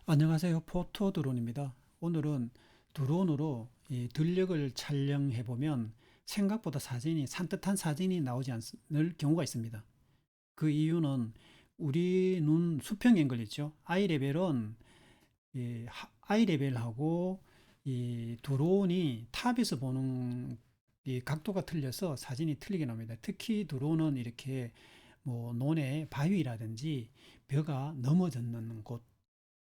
안녕하세요. 포토 드론입니다. 오늘은 드론으로 이 들녘을 촬영해 보면 생각보다 사진이 산뜻한 사진이 나오지 않을 경우가 있습니다. 그 이유는 우리 눈 수평 앵글 있죠. 아이 레벨은 아이 레벨하고 이 드론이 탑에서 보는 이 각도가 틀려서 사진이 틀리게 나옵니다. 특히 드론은 이렇게 뭐 논에 바위라든지 벼가 넘어졌는 곳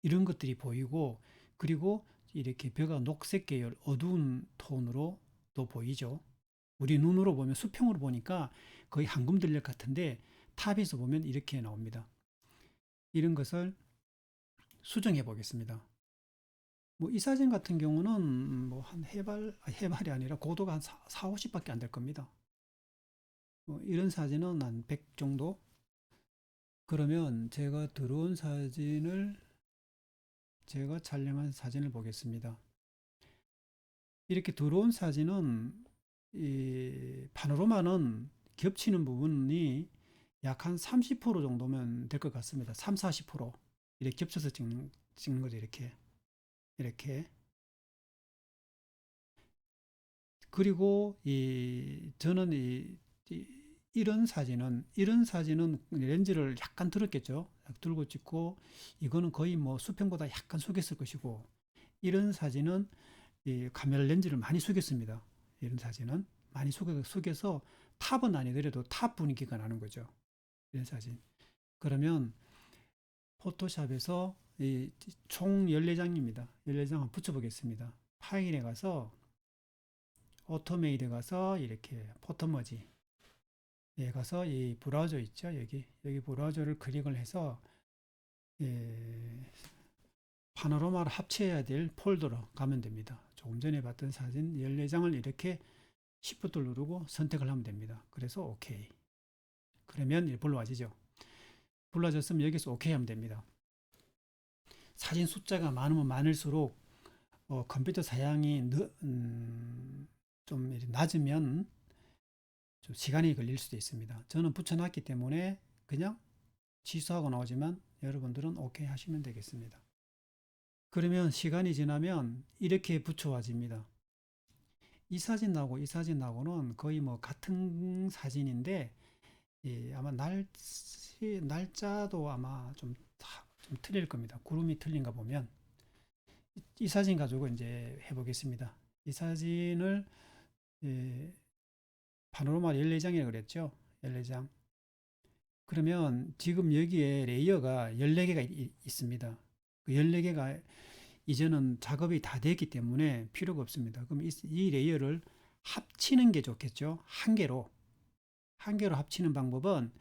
이런 것들이 보이고, 그리고 이렇게 벼가 녹색 계열 어두운 톤으로 또 보이죠. 우리 눈으로 보면 수평으로 보니까 거의 황금 들녘 같은데 탑에서 보면 이렇게 나옵니다. 이런 것을 수정해 보겠습니다. 뭐 이 사진 같은 경우는 뭐 한 해발이 아니라 고도가 한 4, 50밖에 안 될 겁니다. 이런 사진은 한 100 정도. 그러면 제가 촬영한 사진을 보겠습니다. 이렇게 들어온 사진은 이 파노라마는 겹치는 부분이 약 한 30% 정도면 될 것 같습니다. 3, 40% 이렇게 겹쳐서 찍는 거죠. 이렇게. 그리고 저는 이런 사진은 렌즈를 약간 들었겠죠. 들고 찍고, 이거는 거의 뭐 수평보다 약간 숙였을 것이고, 이런 사진은 이 카메라 렌즈를 많이 숙였습니다. 이런 사진은 많이 숙여서 탑은 아니더라도 탑 분위기가 나는 거죠. 이런 사진. 그러면 포토샵에서 총 14장입니다. 14장 한번 붙여보겠습니다. 파일에 가서 오토메이드에 가서 이렇게 포토머지에 가서 이 브라우저 있죠. 여기 브라우저를 클릭을 해서 예, 파노라마를 합쳐야 될 폴더로 가면 됩니다. 조금 전에 봤던 사진 14장을 이렇게 Shift를 누르고 선택을 하면 됩니다. 그래서 OK. 그러면 불러와지죠. 불러졌으면 여기서 OK 하면 됩니다. 사진 숫자가 많으면 많을수록 컴퓨터 사양이 좀 낮으면 좀 시간이 걸릴 수도 있습니다. 저는 붙여놨기 때문에 그냥 취소하고 나오지만 여러분들은 OK 하시면 되겠습니다. 그러면 시간이 지나면 이렇게 붙여와집니다. 이 사진하고는 거의 뭐 같은 사진인데 아마 날짜도 아마 좀 틀릴 겁니다. 구름이 틀린가 보면. 이 사진 가지고 이제 해보겠습니다. 이 사진을 파노라마 14장이라고 그랬죠. 14장. 그러면 지금 여기에 레이어가 14개가 있습니다. 그 14개가 이제는 작업이 다 됐기 때문에 필요가 없습니다. 그럼 이 레이어를 합치는 게 좋겠죠. 한 개로 합치는 방법은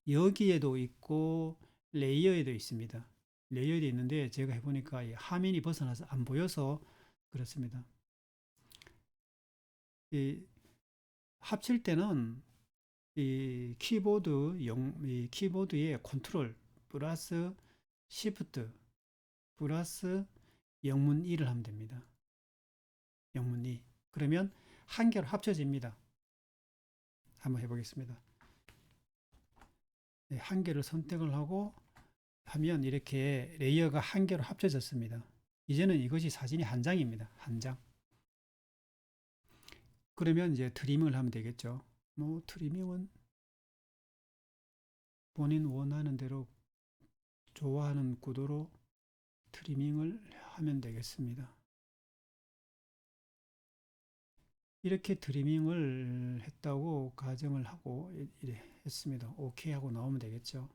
여기에도 있고 레이어에도 있습니다. 레이어도 있는데 제가 해보니까 이 화면이 벗어나서 안 보여서 그렇습니다. 이 합칠 때는 이 키보드의 컨트롤 플러스 시프트 플러스 영문 2를 하면 됩니다. 영문 2. 그러면 한 개로 합쳐집니다. 한번 해보겠습니다. 네, 한 개를 선택을 하고 하면 이렇게 레이어가 한 개로 합쳐졌습니다. 이제는 이것이 사진이 한 장입니다. 한 장. 그러면 이제 트리밍을 하면 되겠죠. 뭐 트리밍은 본인 원하는 대로 좋아하는 구도로 트리밍을 하면 되겠습니다. 이렇게 트리밍을 했다고 가정을 하고 이래 했습니다. 오케이 하고 나오면 되겠죠.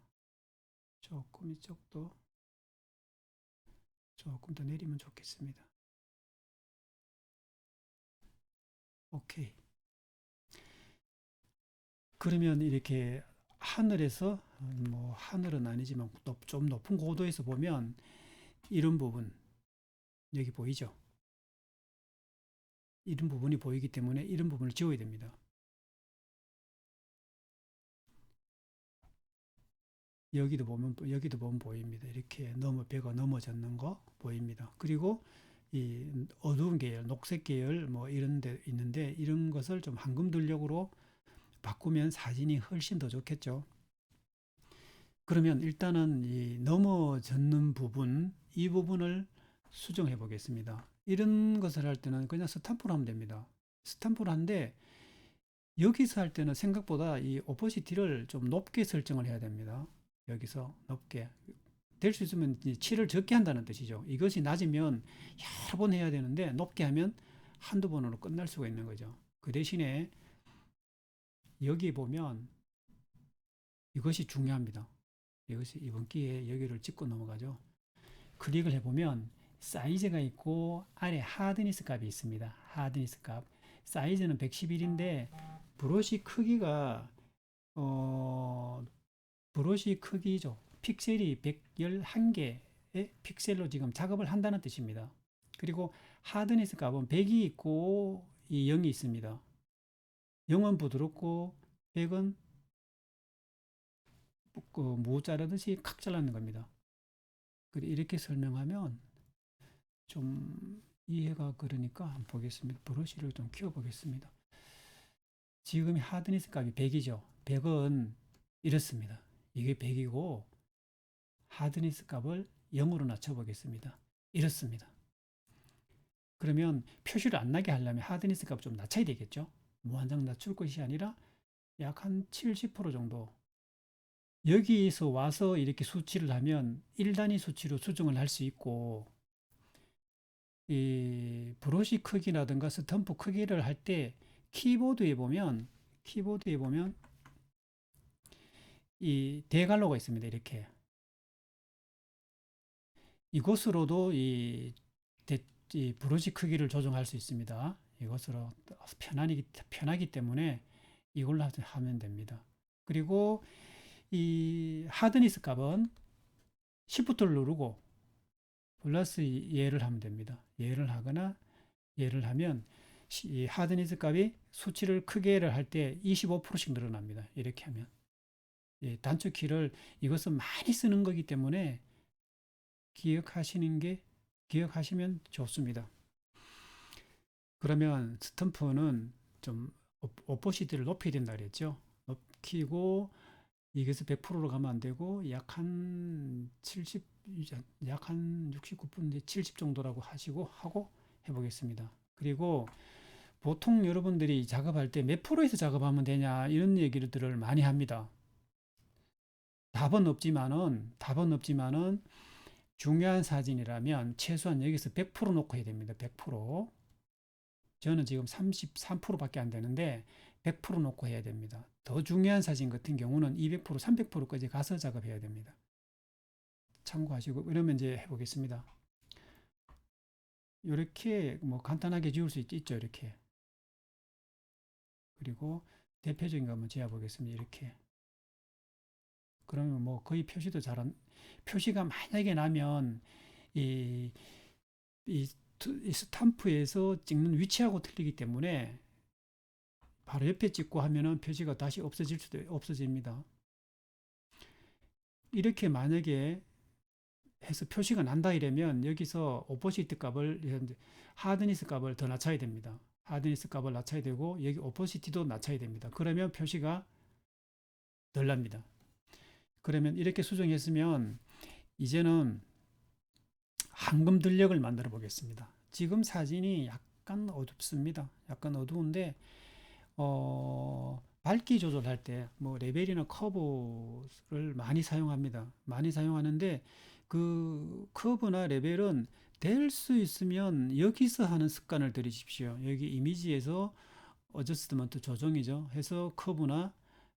조금 이쪽도 조금 더 내리면 좋겠습니다. 오케이. 그러면 이렇게 하늘에서 뭐 하늘은 아니지만 좀 높은 고도에서 보면 이런 부분 여기 보이죠? 이런 부분이 보이기 때문에 이런 부분을 지워야 됩니다. 여기도 보면 보입니다. 이렇게 벼가 넘어졌는 거 보입니다. 그리고 이 어두운 계열, 녹색 계열 뭐 이런 데 있는데 이런 것을 좀 황금 들녘으로 바꾸면 사진이 훨씬 더 좋겠죠. 그러면 일단은 이 넘어졌는 부분, 이 부분을 수정해 보겠습니다. 이런 것을 할 때는 그냥 스탬프로 하면 됩니다. 스탬프로 한데 여기서 할 때는 생각보다 이 오퍼시티를 좀 높게 설정을 해야 됩니다. 여기서 높게. 될 수 있으면 7을 적게 한다는 뜻이죠. 이것이 낮으면 여러 번 해야 되는데 높게 하면 한두 번으로 끝날 수가 있는 거죠. 그 대신에 여기 보면 이것이 중요합니다. 이것이 이번 기회에 여기를 짚고 넘어가죠. 클릭을 해보면 사이즈가 있고 아래 하드니스 값이 있습니다. 하드니스 값. 사이즈는 111인데 브러쉬 크기가 브러쉬 크기죠. 픽셀이 111개의 픽셀로 지금 작업을 한다는 뜻입니다. 그리고 하드니스 값은 100이 있고 이 0이 있습니다. 0은 부드럽고 100은 무 자르듯이 칵 잘라는 겁니다. 이렇게 설명하면 좀 이해가 그러니까 한번 보겠습니다. 브러쉬를 좀 키워보겠습니다. 지금 하드니스 값이 100이죠. 100은 이렇습니다. 이게 100이고 하드니스 값을 0으로 낮춰보겠습니다. 이렇습니다. 그러면 표시를 안 나게 하려면 하드니스 값을 좀 낮춰야 되겠죠. 무한정 낮출 것이 아니라 약 한 70% 정도. 여기서 와서 이렇게 수치를 하면 1단위 수치로 수정을 할 수 있고 이 브러쉬 크기라든가 스탬프 크기를 할 때 키보드에 보면 이 대괄호가 있습니다. 이렇게 이것으로도 이 브러쉬 크기를 조정할 수 있습니다. 이것으로 편하기 때문에 이걸로 하면 됩니다. 그리고 이 하드니스 값은 Shift를 누르고 플러스 예를 하면 됩니다. 예를 하거나 예를 하면 이 하드니스 값이 수치를 크게를 할 때 25%씩 늘어납니다. 이렇게 하면 단축 키를 이것은 많이 쓰는 거기 때문에 기억하시면 좋습니다. 그러면 스탬프는 좀 오퍼시티를 높여야 된다 그랬죠. 높이고 이것을 100%로 가면 안 되고 약 한 69% 70 정도라고 하고 해보겠습니다. 그리고 보통 여러분들이 작업할 때 몇 프로에서 작업하면 되냐 이런 얘기들을 많이 합니다. 답은 없지만은 중요한 사진이라면 최소한 여기서 100% 놓고 해야 됩니다. 100%. 저는 지금 33%밖에 안 되는데 100% 놓고 해야 됩니다. 더 중요한 사진 같은 경우는 200%, 300%까지 가서 작업해야 됩니다. 참고하시고 그러면 이제 해보겠습니다. 이렇게 뭐 간단하게 지울 수 있죠. 이렇게. 그리고 대표적인 거 한번 지어보겠습니다. 이렇게. 그러면 뭐 거의 표시가 만약에 나면 이, 이 스탬프에서 찍는 위치하고 틀리기 때문에 바로 옆에 찍고 하면은 표시가 다시 없어집니다. 이렇게 만약에 해서 표시가 난다 이러면 여기서 오퍼시티 값을 하드니스 값을 더 낮춰야 됩니다. 하드니스 값을 낮춰야 되고 여기 오퍼시티도 낮춰야 됩니다. 그러면 표시가 덜 납니다. 그러면 이렇게 수정했으면 이제는 황금 들녘을 만들어 보겠습니다. 지금 사진이 약간 어둡습니다. 약간 어두운데 밝기 조절할 때 뭐 레벨이나 커브를 많이 사용합니다. 많이 사용하는데 그 커브나 레벨은 될 수 있으면 여기서 하는 습관을 들이십시오. 여기 이미지에서 어저스트먼트 조정이죠. 해서 커브나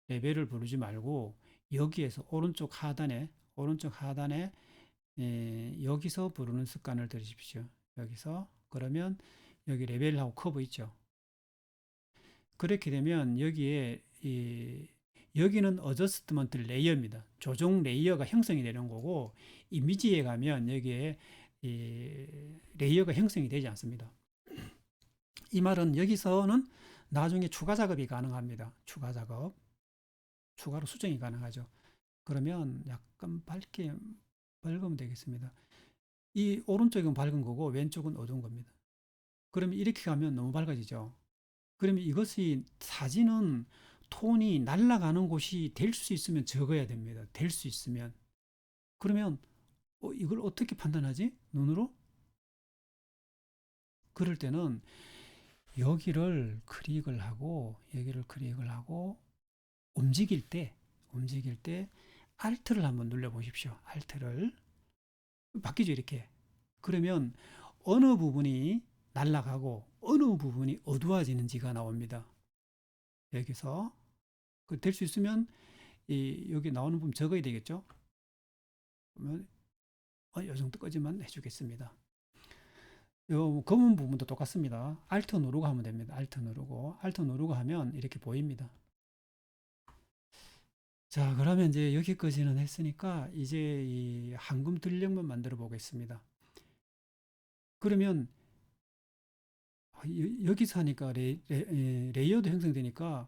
레벨을 부르지 말고 여기에서 오른쪽 하단에 여기서 부르는 습관을 들이십시오. 여기서 그러면 여기 레벨하고 커브 있죠. 그렇게 되면 여기는 어저스트먼트 레이어입니다. 조정 레이어가 형성이 되는 거고 이미지에 가면 여기에 레이어가 형성이 되지 않습니다. 이 말은 여기서는 나중에 추가 작업이 가능합니다. 추가로 수정이 가능하죠. 그러면 약간 밝으면 되겠습니다. 이 오른쪽은 밝은 거고 왼쪽은 어두운 겁니다. 그러면 이렇게 가면 너무 밝아지죠. 그러면 이것이 사진은 톤이 날아가는 곳이 될 수 있으면 적어야 됩니다. 될 수 있으면. 그러면 이걸 어떻게 판단하지? 눈으로? 그럴 때는 여기를 클릭을 하고 여기를 클릭을 하고 움직일 때 Alt를 한번 눌러 보십시오. Alt를 바뀌죠, 이렇게. 그러면 어느 부분이 날아가고 어느 부분이 어두워지는지가 나옵니다. 여기서 될 수 있으면 여기 나오는 부분 적어야 되겠죠. 그러면 이 정도까지만 해주겠습니다. 요 검은 부분도 똑같습니다. Alt 누르고 하면 됩니다. Alt 누르고 하면 이렇게 보입니다. 자, 그러면 이제 여기까지는 했으니까 이제 이 황금 들녘만 만들어 보겠습니다. 그러면 여기서 하니까 레이어드 형성되니까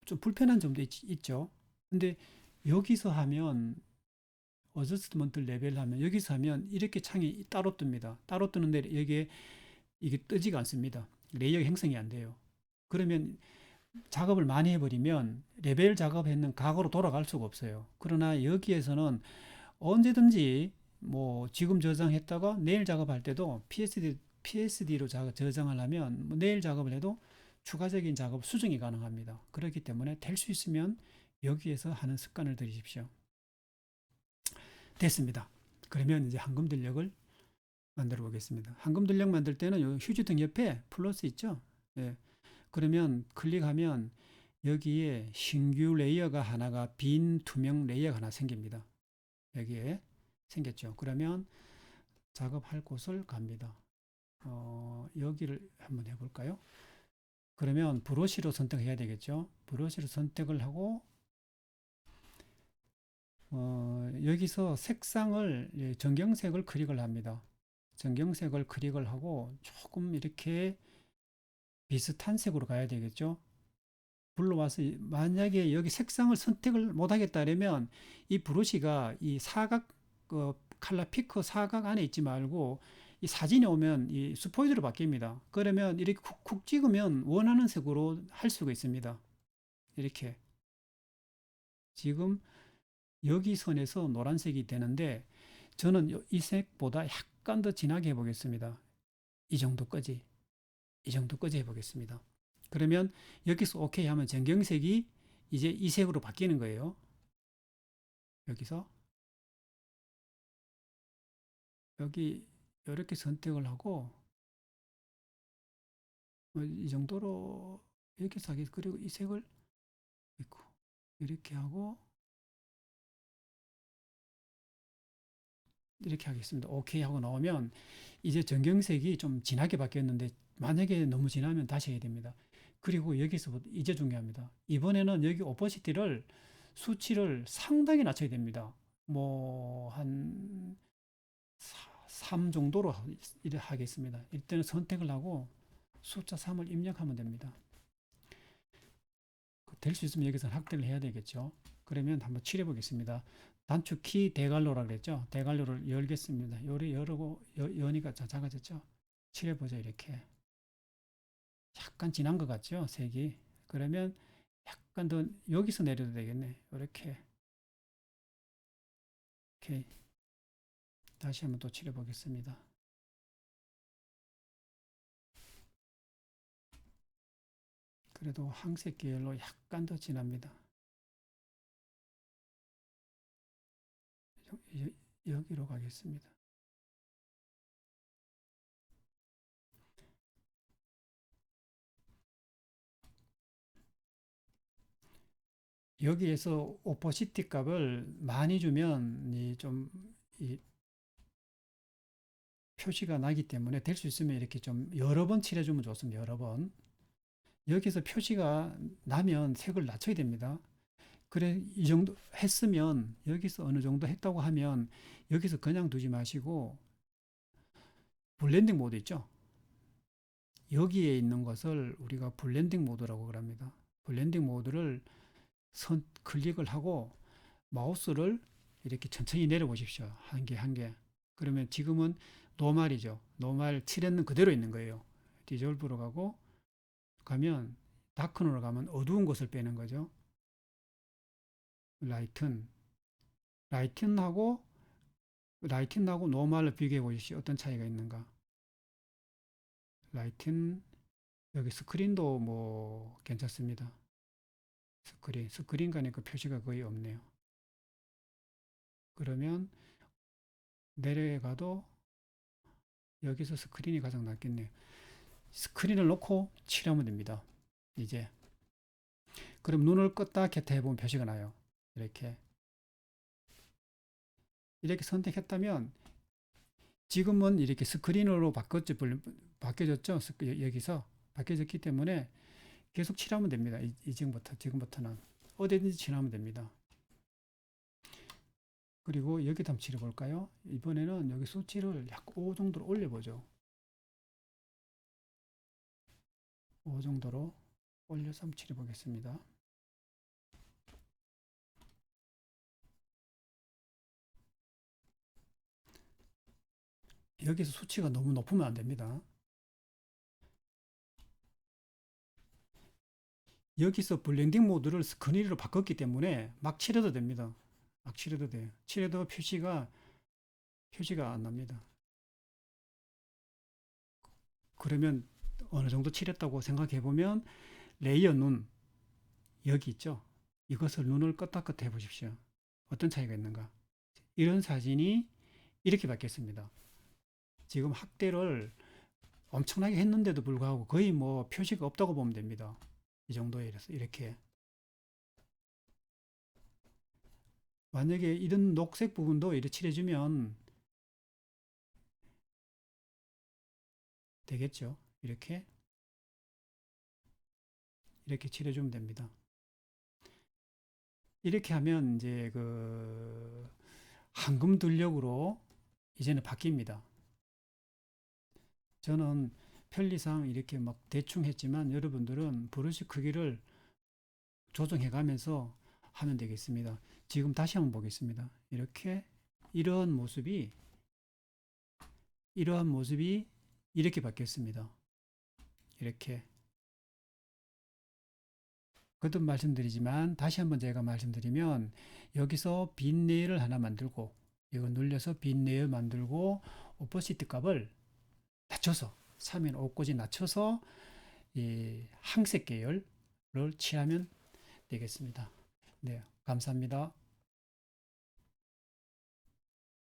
좀 불편한 점도 있죠. 근데 여기서 하면 어저스트먼트 레벨 하면 여기서 하면 이렇게 창이 따로 뜹니다. 따로 뜨는데 여기에 이게 뜨지가 않습니다. 레이어 형성이 안 돼요. 그러면 작업을 많이 해버리면 레벨 작업했는 각으로 돌아갈 수가 없어요. 그러나 여기에서는 언제든지 뭐 지금 저장했다가 내일 작업할 때도 PSD로 저장을 하면 뭐 내일 작업을 해도 추가적인 작업 수정이 가능합니다. 그렇기 때문에 될 수 있으면 여기에서 하는 습관을 들이십시오. 됐습니다. 그러면 이제 황금 들녘을 만들어 보겠습니다. 황금 들녘 만들 때는 요 휴지등 옆에 플러스 있죠? 예. 그러면 클릭하면 여기에 신규 레이어가 하나가 빈 투명 레이어가 하나 생깁니다. 여기에 생겼죠. 그러면 작업할 곳을 갑니다. 여기를 한번 해볼까요? 그러면 브러쉬로 선택해야 되겠죠. 브러쉬로 선택을 하고 여기서 색상을 정경색을 클릭을 합니다. 정경색을 클릭을 하고 조금 이렇게 비슷한 색으로 가야 되겠죠. 불러와서 만약에 여기 색상을 선택을 못 하겠다 그러면 이 브러쉬가 이 사각 칼라 피커 사각 안에 있지 말고 이 사진이 오면 이 스포이드로 바뀝니다. 그러면 이렇게 쿡쿡 찍으면 원하는 색으로 할 수가 있습니다. 이렇게 지금 여기 선에서 노란색이 되는데 저는 이 색보다 약간 더 진하게 해보겠습니다. 이 정도까지 해보겠습니다. 그러면 여기서 OK 하면 전경색이 이제 이 색으로 바뀌는 거예요. 여기서 여기 이렇게 선택을 하고 이 정도로 이렇게 하겠 그리고 이 색을 이렇게 하고 이렇게 하겠습니다. OK 하고 나오면 이제 전경색이 좀 진하게 바뀌었는데 만약에 너무 진하면 다시 해야 됩니다. 그리고 여기서부터 이제 중요합니다. 이번에는 여기 오퍼시티를 수치를 상당히 낮춰야 됩니다. 뭐 한 3 정도로 하겠습니다. 일단은 선택을 하고 숫자 3을 입력하면 됩니다. 될 수 있으면 여기서 확대를 해야 되겠죠. 그러면 한번 칠해 보겠습니다. 단축키 대괄호라 그랬죠. 대괄호를 열겠습니다. 열고 여니까 작아졌죠. 칠해 보죠. 이렇게 약간 진한 것 같죠. 색이. 그러면 약간 더 여기서 내려도 되겠네. 이렇게. 오케이. 다시 한번 또 칠해 보겠습니다. 그래도 황색 계열로 약간 더 진합니다. 여기로 가겠습니다. 여기에서 오퍼시티 값을 많이 주면 이 표시가 나기 때문에 될 수 있으면 이렇게 좀 여러 번 칠해주면 좋습니다. 여러 번. 여기서 표시가 나면 색을 낮춰야 됩니다. 그래, 이 정도 했으면 여기서 어느 정도 했다고 하면 여기서 그냥 두지 마시고 블렌딩 모드 있죠? 여기에 있는 것을 우리가 블렌딩 모드라고 합니다. 블렌딩 모드를 클릭을 하고 마우스를 이렇게 천천히 내려보십시오. 한 개, 한 개. 그러면 지금은 노말이죠. 노말 칠했는 그대로 있는 거예요. 디졸브로 가면 다크로 가면 어두운 것을 빼는 거죠. 라이튼. 라이튼하고 노멀을 비교해 보십시오. 어떤 차이가 있는가. 라이튼, 여기 스크린도 뭐 괜찮습니다. 스크린 가니까 표시가 거의 없네요. 그러면 내려가도 여기서 스크린이 가장 낫겠네요. 스크린을 놓고 칠하면 됩니다. 이제 그럼 눈을 껐다 켰다 해보면 표시가 나요. 이렇게 선택했다면 지금은 이렇게 스크린으로 바뀌어졌죠. 여기서 바뀌어졌기 때문에 계속 칠하면 됩니다. 지금부터는 어디든지 칠하면 됩니다. 그리고 여기다 한번 칠해 볼까요? 이번에는 여기 수치를 약 5 정도로 올려보죠. 5 정도로 올려서 한번 칠해 보겠습니다. 여기서 수치가 너무 높으면 안 됩니다. 여기서 블렌딩 모드를 스크린으로 바꿨기 때문에 막 칠해도 됩니다. 막 칠해도 돼요. 칠해도 표시가 안 납니다. 그러면 어느 정도 칠했다고 생각해 보면 레이어 눈 여기 있죠. 이것을 눈을 껐다 껐다 해 보십시오. 어떤 차이가 있는가. 이런 사진이 이렇게 바뀌었습니다. 지금 확대를 엄청나게 했는데도 불구하고 거의 뭐 표시가 없다고 보면 됩니다. 이 정도에 이렇게. 만약에 이런 녹색 부분도 이렇게 칠해주면 되겠죠. 이렇게 칠해주면 됩니다. 이렇게 하면 이제 그 황금 들녘으로 이제는 바뀝니다. 저는 편리상 이렇게 막 대충 했지만 여러분들은 브러쉬 크기를 조정해 가면서 하면 되겠습니다. 지금 다시 한번 보겠습니다. 이러한 모습이 이렇게 바뀌었습니다. 이렇게. 거듭 말씀드리지만 다시 한번 제가 말씀드리면 여기서 빈 레이어를 하나 만들고 이거 눌려서 빈 레이어 만들고 오퍼시티 값을 낮춰서 3면 5까지 낮춰서 이 항색 계열을 칠하면 되겠습니다. 네, 감사합니다.